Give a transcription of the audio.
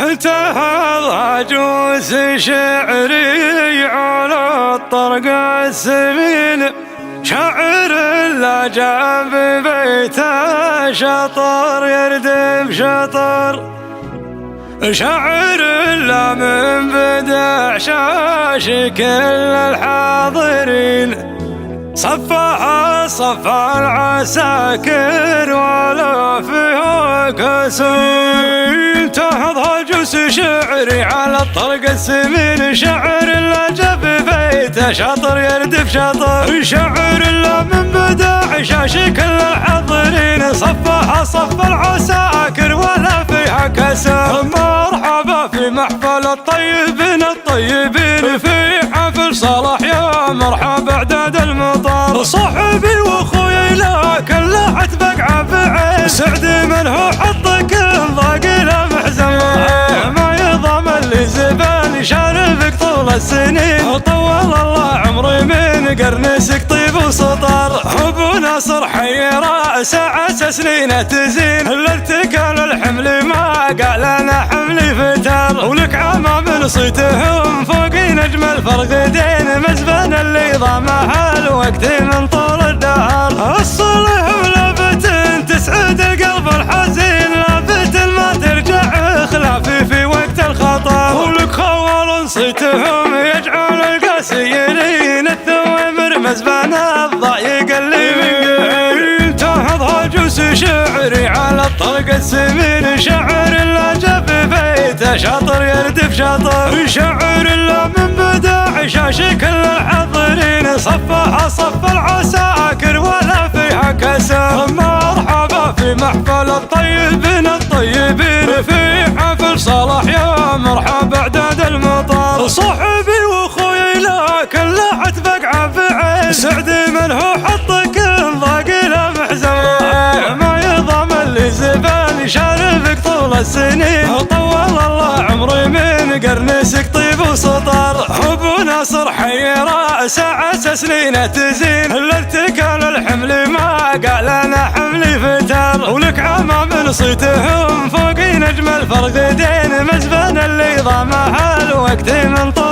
انتهى عجوز شعري على الطرق السمين، شاعر لا جاب بيته شطر يردم شطر، شاعر لا من بدع شاش كل الحاضرين، صفها صف العساكر ولا فيها كسر. تهض هجوس شعري على الطرق السمين، شاعر لا جاب بيته شطر يردف شطر، شاعر لا من بدع شاش كل الحاضرين، صفها صف العساكر ولا فيها كسر. مرحبا في محفل الطيبين الطيبين، في حفل صلاح يا مرحبا اعداد المطار، صاحبي واخويا لكن لا حتبقع بعين، سعد من هو حطك ضاق له محزن، ما يضام اللي زبال شارفك طول السنين، طول الله عمري من قرنسك طيب وسطر، ابو ناصر حي راسه عسى سنين تزين، الارتكال الحمل ما قال انا حملي فتر، ولك عمام صيتهم فوق نجم الفرقدين، مزبن اللي ضامها الوقت من طول الدهر، الصلح ولافت تسعد القلب الحزين، لافت ما ترجع خلافي في وقت الخطر، ولك خوال صيتهم يجعل القاسيين الثوامر مزبن الضايق اللي من تهض هجوس شعري على الطرق السمين، شاعر لا جاب بيته شاطر يردف شاطر، شاعر لا من بدع شاش كل الحاضرين، صفها صف العساكر ولا فيها كسر. مرحبا في محفل الطيبين الطيبين، في حفل صلاح يا مرحبا اعداد المطار، صاحبي واخويا لكن لا حتبقع بعين، سعد من هو حطك ضاق له محزن، ما يضام اللي زبال شارفك طول السنين، طول الله عمري من قرنسك طيب وسطر، ابو ناصر حي راسه عسى سنين تزين، الارتكال الحمل ما قال انا حملي فتر، ولك عمام صيتهم فوق نجم الفرقدين، مزبن اللي ضامها الوقت من طول